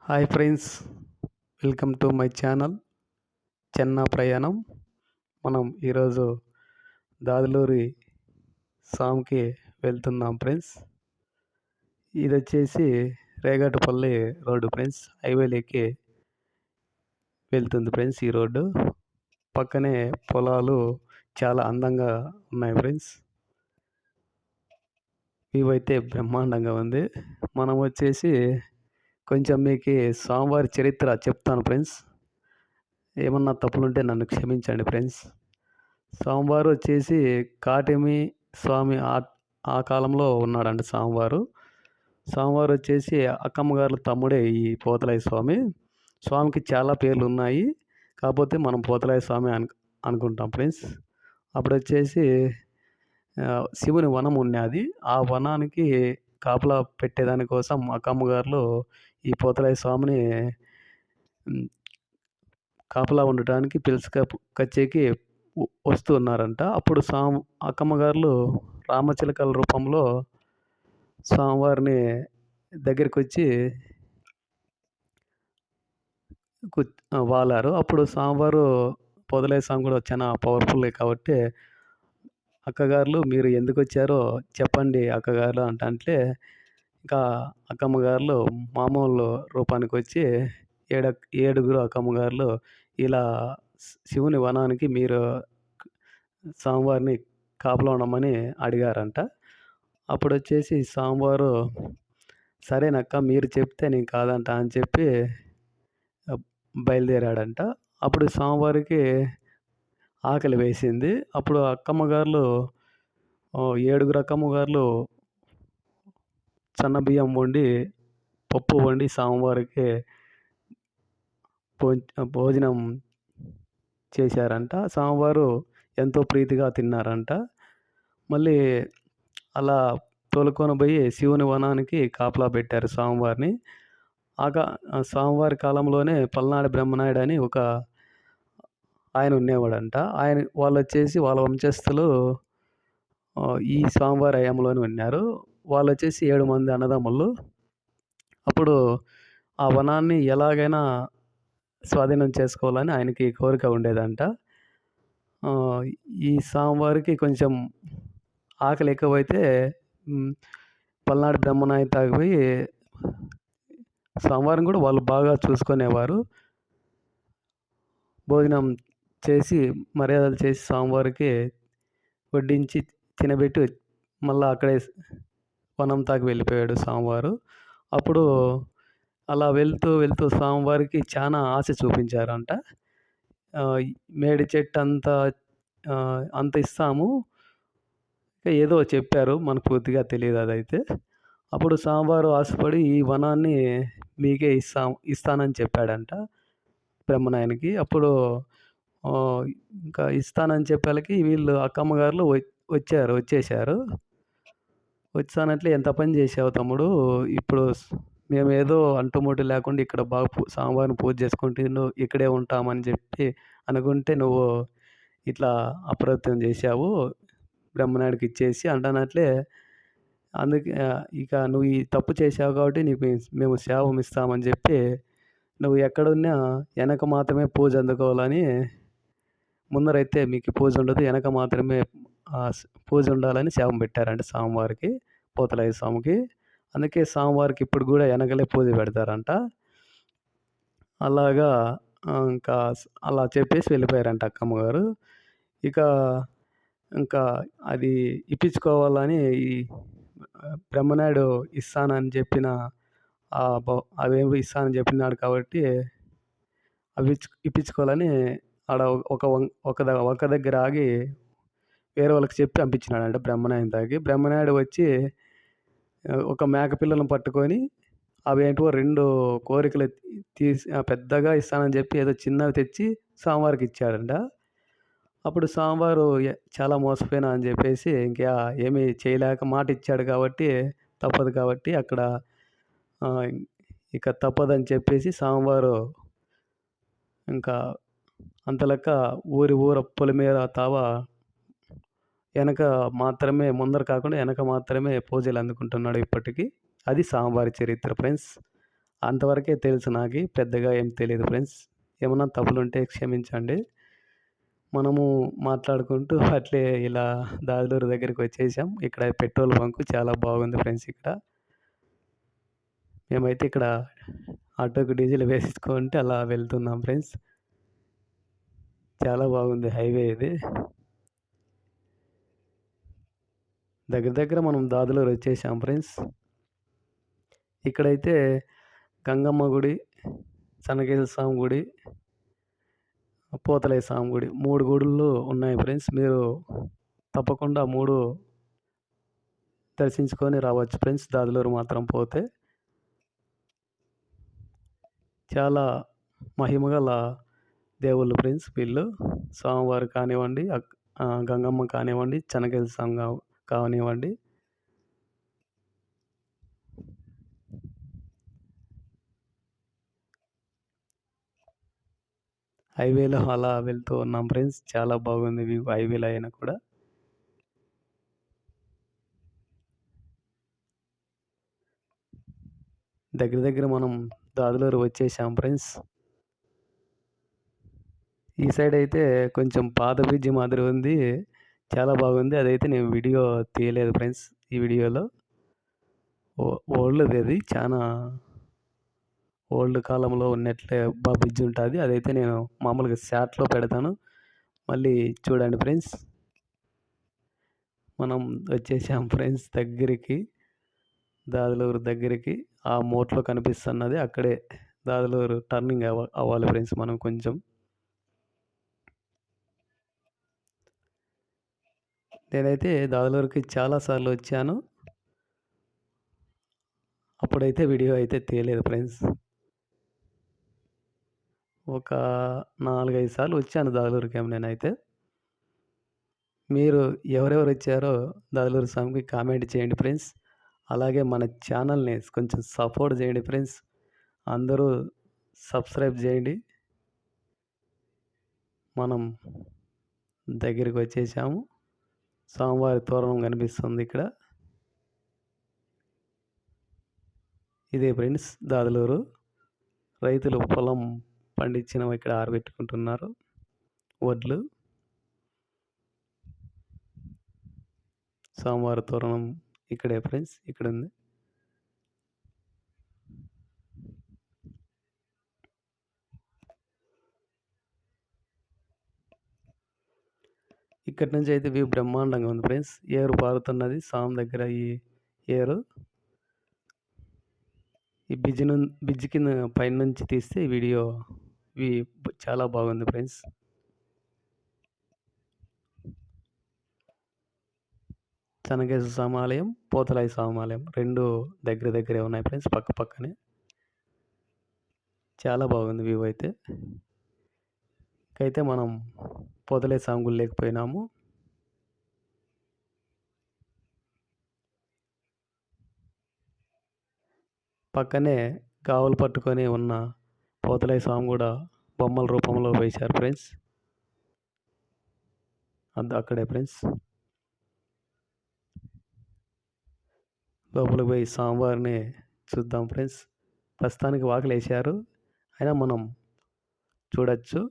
Hi friends, welcome to my channel Chenna ప్రయాణం. మనం ఈరోజు దాదులూరి స్వామికి వెళ్తున్నాం ఫ్రెండ్స్. ఇది వచ్చేసి రేగటపల్లి రోడ్డు ఫ్రెండ్స్. హైవేలోకి వెళ్తుంది ఫ్రెండ్స్ ఈ రోడ్డు. పక్కనే పొలాలు చాలా అందంగా ఉన్నాయి ఫ్రెండ్స్. ఇవైతే బ్రహ్మాండంగా ఉంది. మనం వచ్చేసి కొంచెం మీకు స్వామివారి చరిత్ర చెప్తాను ఫ్రెండ్స్. ఏమన్నా తప్పులుంటే నన్ను క్షమించండి ఫ్రెండ్స్. స్వామివారు వచ్చేసి కాటేమి స్వామి ఆ కాలంలో ఉన్నాడండి స్వామివారు. స్వామివారు వచ్చేసి అక్కమ్మ గారి తమ్ముడే ఈ పోతలయ్య స్వామి. స్వామికి చాలా పేర్లు ఉన్నాయి, కాకపోతే మనం పోతలయ్య స్వామి అనుకుంటాం ఫ్రెండ్స్. అప్పుడు వచ్చేసి శివుని వనం ఉన్నది. ఆ వనానికి కాపలా పెట్టేదానికోసం అక్కమ్మ గారు ఈ పోతలయ్య స్వామిని కాపలా ఉండటానికి పిలుచుకొచ్చేకి వస్తూ ఉన్నారంట. అప్పుడు అక్కమ్మ గారు రామచిలకల రూపంలో స్వామివారిని దగ్గరికి వచ్చి వాలారు. అప్పుడు స్వామివారు పోతలయ్య స్వామి కూడా చాలా పవర్ఫుల్ కాబట్టి, అక్కగారులు మీరు ఎందుకు వచ్చారో చెప్పండి అక్కగారు అంటే, ఇంకా అక్కమ్మ గారు మామూలు రూపానికి వచ్చి ఏడుగురు అక్కమ్మ గారు ఇలా శివుని వనానికి మీరు స్వామివారిని కాపలా ఉండమని అడిగారంట. అప్పుడు వచ్చేసి స్వామివారు సరేనక్క మీరు చెప్తే నేను కాదంట అని చెప్పి బయలుదేరాడంట. అప్పుడు స్వామివారికి ఆకలి వేసింది. అప్పుడు అక్కమ్మ గారు ఏడుగురు అక్కమ్మ గారు సన్నబియ్యం వండి పప్పు వండి స్వామివారికి భోజనం చేశారంట. స్వామివారు ఎంతో ప్రీతిగా తిన్నారంట. మళ్ళీ అలా తోలుకొని పోయి శివుని వనానికి కాపలా పెట్టారు స్వామివారిని. స్వామివారి కాలంలోనే పల్నాడు బ్రహ్మనాయుడు అని ఒక ఆయన ఉండేవాడంట. వాళ్ళు వచ్చేసి వాళ్ళ వంశస్థులు ఈ స్వామివారి హయాంలోనే ఉన్నారు. వాళ్ళు వచ్చేసి 7 మంది అన్నదమ్ములు. అప్పుడు ఆ వనాన్ని ఎలాగైనా స్వాధీనం చేసుకోవాలని ఆయనకి కోరిక ఉండేదంట. ఈ స్వామివారికి కొంచెం ఆకలి ఎక్కువైతే పల్నాడు బ్రహ్మనాయుడు తాగిపోయి స్వామివారిని కూడా వాళ్ళు బాగా చూసుకునేవారు. భోజనం చేసి మర్యాదలు చేసి స్వామివారికి వడ్డించి తినబెట్టి మళ్ళీ అక్కడే వనం తాకి వెళ్ళిపోయాడు స్వామివారు. అప్పుడు అలా వెళ్తూ వెళ్తూ స్వామివారికి చాలా ఆశ చూపించారంట. మేడి చెట్టు అంత ఇస్తాము ఏదో చెప్పారు, మనకు పూర్తిగా తెలియదు అదైతే. అప్పుడు స్వామివారు ఆశపడి ఈ వనాన్ని మీకే ఇస్తానని చెప్పాడంట బ్రహ్మనాయునికి. అప్పుడు ఇంకా ఇస్తానని చెప్పేళ్ళకి వీళ్ళు అక్కమ్మ గారు వచ్చేసారు. వచ్చానట్లే ఎంత పని చేసావు తమ్ముడు, ఇప్పుడు మేము ఏదో అంటుముట్టు లేకుండా ఇక్కడ బాగా స్వామివారిని పూజ చేసుకుంటూ నువ్వు ఇక్కడే ఉంటామని చెప్పి అనుకుంటే నువ్వు ఇట్లా అప్రయత్నం చేశావు బ్రహ్మనాయుడికి ఇచ్చేసి అంటానట్లే. అందుకే ఇక నువ్వు ఈ తప్పు చేసావు కాబట్టి నీకు మేము శాపం ఇస్తామని చెప్పి నువ్వు ఎక్కడున్నా వెనక మాత్రమే పూజ అందుకోవాలని, ముందరైతే మీకు పూజ ఉండదు, వెనక మాత్రమే పూజ ఉండాలని శాపం పెట్టారంట స్వామివారికి, పోతలయ్య స్వామికి. అందుకే స్వామివారికి ఇప్పుడు కూడా వెనకలే పూజ పెడతారంట. అలాగా ఇంకా అలా చెప్పేసి వెళ్ళిపోయారంట అక్కమ్మ గారు. ఇంకా అది ఇప్పించుకోవాలని ఈ బ్రహ్మనాయుడు ఇస్తానని చెప్పిన అవేమి ఇస్తానని చెప్పినాడు కాబట్టి అవి ఇప్పించుకోవాలని ఆడ ఒక దగ్గర ఆగి వేరే వాళ్ళకి చెప్పి పంపించినాడంట బ్రహ్మనాయుడు తాగి. బ్రహ్మనాయుడు వచ్చి ఒక మేక పిల్లలను పట్టుకొని అవేంటో 2 కోరికలు తీసి పెద్దగా ఇస్తానని చెప్పి ఏదో చిన్నవి తెచ్చి స్వామివారికి ఇచ్చాడంట. అప్పుడు స్వామివారు చాలా మోసపోయినా అని చెప్పేసి ఇంకా ఏమీ చేయలేక మాట ఇచ్చాడు కాబట్టి తప్పదు కాబట్టి అక్కడ ఇక తప్పదని చెప్పేసి స్వామివారు ఇంకా అంతలెక్క ఊర పొలిమేర తావా వెనక మాత్రమే, ముందర కాకుండా వెనక మాత్రమే పూజలు అందుకుంటున్నాడు ఇప్పటికీ. అది స్వామివారి చరిత్ర ఫ్రెండ్స్. అంతవరకే తెలుసు నాకి. పెద్దగా ఏం తెలీదు ఫ్రెండ్స్. ఏమన్నా తప్పులుంటే క్షమించండి. మనము మాట్లాడుకుంటూ అట్లే ఇలా దాదలూరు దగ్గరికొచ్చేసాం. ఇక్కడ పెట్రోల్ బంకు చాలా బాగుంది ఫ్రెండ్స్ ఇక్కడ. మేమైతే ఇక్కడ ఆటోకి డీజిల్ వేసేసుకుంటే అలా వెళ్తున్నాం ఫ్రెండ్స్. చాలా బాగుంది హైవే ఇది. దగ్గర దగ్గర మనం దాదలూరు వచ్చేసాం ఫ్రెండ్స్. ఇక్కడైతే గంగమ్మ గుడి, సనగేల స్వామి గుడి, పోతలయ్య స్వామి గుడి 3 గుడులు ఉన్నాయి ఫ్రెండ్స్. మీరు తప్పకుండా 3 దర్శించుకొని రావచ్చు ఫ్రెండ్స్ దాదలూరు మాత్రం పోతే. చాలా మహిమగల దేవుళ్ళు ఫ్రెండ్స్ వీళ్ళు. స్వామివారు కానివ్వండి, గంగమ్మ కానివ్వండి, చెనకేశ్వర స్వామి కానివ్వండి. హైవేలో అలా వెళ్తూ ఉన్నాం ఫ్రెండ్స్. చాలా బాగుంది వ్యూ హైవేలో అయినా కూడా. దగ్గర దగ్గర మనం దాదలూరు వచ్చేసాం ఫ్రెండ్స్. ఈ సైడ్ అయితే కొంచెం పాత బ్రిడ్జి మాదిరి ఉంది. చాలా బాగుంది. అదైతే నేను వీడియో తీయలేదు ఫ్రెండ్స్ ఈ వీడియోలో. ఓల్డ్‌ది అది. చానా ఓల్డ్ కాలంలో ఉన్నట్లే బ్రిడ్జ్ ఉంటుంది. అదైతే నేను మామూలుగా షార్ట్‌లో పెడతాను. మళ్ళీ చూడండి ఫ్రెండ్స్. మనం వచ్చేసాం ఫ్రెండ్స్ దగ్గరికి. దాదలూరు దగ్గరికి. ఆ మోట్లో కనిపిస్తున్నది అక్కడే దాదలూరు టర్నింగ్ అవ్వాలి ఫ్రెండ్స్ మనం కొంచెం. నేనైతే దాదలూరుకి చాలా సార్లు వచ్చాను. అప్పుడైతే వీడియో అయితే తీయలేదు ఫ్రెండ్స్. ఒక 4, 5 సార్లు వచ్చాను దాదలూరుకి నేనైతే. మీరు ఎవరెవరు వచ్చారో దాదలూరు స్వామికి కామెంట్ చేయండి ఫ్రెండ్స్. అలాగే మన ఛానల్‌ని కొంచెం సపోర్ట్ చేయండి ఫ్రెండ్స్. అందరూ సబ్స్క్రైబ్ చేయండి. మనం దగ్గరికి వచ్చేసాము. స్వామివారి తోరణం కనిపిస్తుంది ఇక్కడ. ఇదే ఫ్రెండ్స్ దాదలూరు. రైతులు పొలం పండించినవి ఇక్కడ ఆరబెట్టుకుంటున్నారు వడ్లు. స్వామివారి తోరణం ఇక్కడే ఫ్రెండ్స్. ఇక్కడుంది. ఇక్కడి నుంచి అయితే వ్యూ బ్రహ్మాండంగా ఉంది ఫ్రెండ్స్. ఏరు పారుతున్నది స్వామి దగ్గర ఈ ఏరు. ఈ బ్రిడ్జ్ కింద పైనుంచి తీస్తే ఈ వీడియో చాలా బాగుంది ఫ్రెండ్స్. చెనకేశ్వర స్వామి ఆలయం, పోతలయ్య స్వామి ఆలయం 2 దగ్గర దగ్గరే ఉన్నాయి ఫ్రెండ్స్ పక్క పక్కనే. చాలా బాగుంది వ్యూ అయితే. ఇంకైతే మనం పోతలయ్య స్వామి గుడి లేకపోయినాము. పక్కనే గావులు పట్టుకొని ఉన్న పోతలయ్య స్వామి కూడా బొమ్మల రూపంలో వేశారు ఫ్రెండ్స్. అక్కడే ఫ్రెండ్స్. లోపలికి పోయి స్వామివారిని చూద్దాం ఫ్రెండ్స్. ప్రస్తుతానికి వాకిలి వేశారు. అయినా మనం చూడొచ్చు.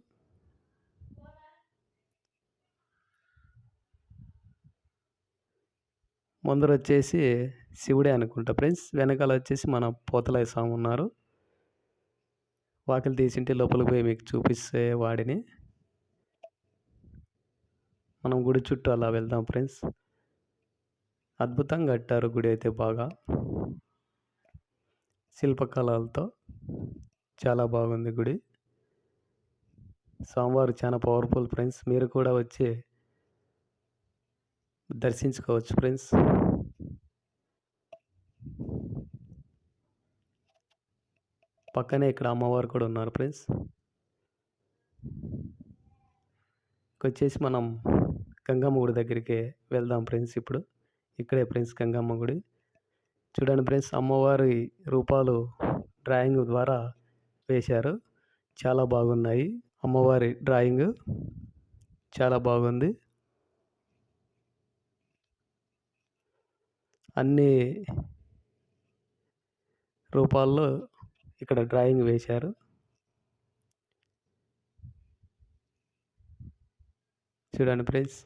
ముందర వచ్చేసి శివుడే అనుకుంటా ఫ్రెండ్స్. వెనకాల వచ్చేసి మన పోతలయ్య స్వామి ఉన్నారు. వాకిలి తీసింటే లోపలికి పోయి మీకు చూపిస్తే వాడిని. మనం గుడి చుట్టూ అలా వెళ్దాం ఫ్రెండ్స్. అద్భుతంగా కట్టారు గుడి అయితే బాగా. శిల్పకళలతో చాలా బాగుంది గుడి. స్వామివారు చాలా పవర్ఫుల్ ఫ్రెండ్స్. మీరు కూడా వచ్చి దర్శించుకోవచ్చు ఫ్రెండ్స్. పక్కనే ఇక్కడ అమ్మవారు కూడా ఉన్నారు ఫ్రెండ్స్. వచ్చేసి మనం గంగమ్మ గుడి దగ్గరికి వెళ్దాం ఫ్రెండ్స్ ఇప్పుడు. ఇక్కడే ఫ్రెండ్స్ గంగమ్మ గుడి. చూడండి ఫ్రెండ్స్ అమ్మవారి రూపాలు డ్రాయింగ్ ద్వారా వేశారు. చాలా బాగున్నాయి. అమ్మవారి డ్రాయింగ్ చాలా బాగుంది. అన్ని రూపాల్లో ఇక్కడ డ్రాయింగ్ వేశారు. చూడండి ఫ్రెండ్స్,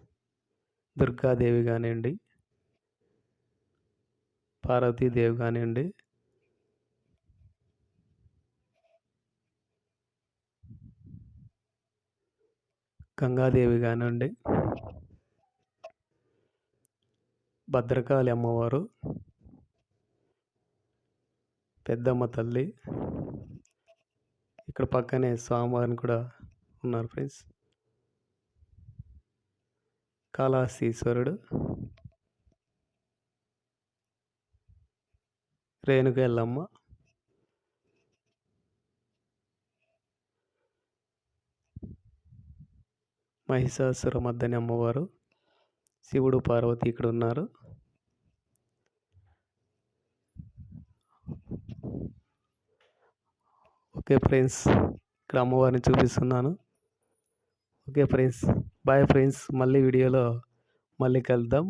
దుర్గాదేవి కానివ్వండి, పార్వతీదేవి కానివ్వండి, గంగాదేవి కానివ్వండి, భద్రకాళి అమ్మవారు, పెద్దమ్మ తల్లి, ఇక్కడ పక్కనే స్వామివారిని కూడా ఉన్నారు ఫ్రెండ్స్, కాళహస్తీశ్వరుడు, రేణుక ఎల్లమ్మ, మహిషాసురమర్దని అమ్మవారు, శివుడు పార్వతి ఇక్కడ ఉన్నారు. ఓకే ఫ్రెండ్స్, ఇక్కడ అమ్మవారిని చూపిస్తున్నాను. ఓకే ఫ్రెండ్స్, బాయ్ ఫ్రెండ్స్, మళ్ళీ వీడియోలో మళ్ళీ కలుద్దాం.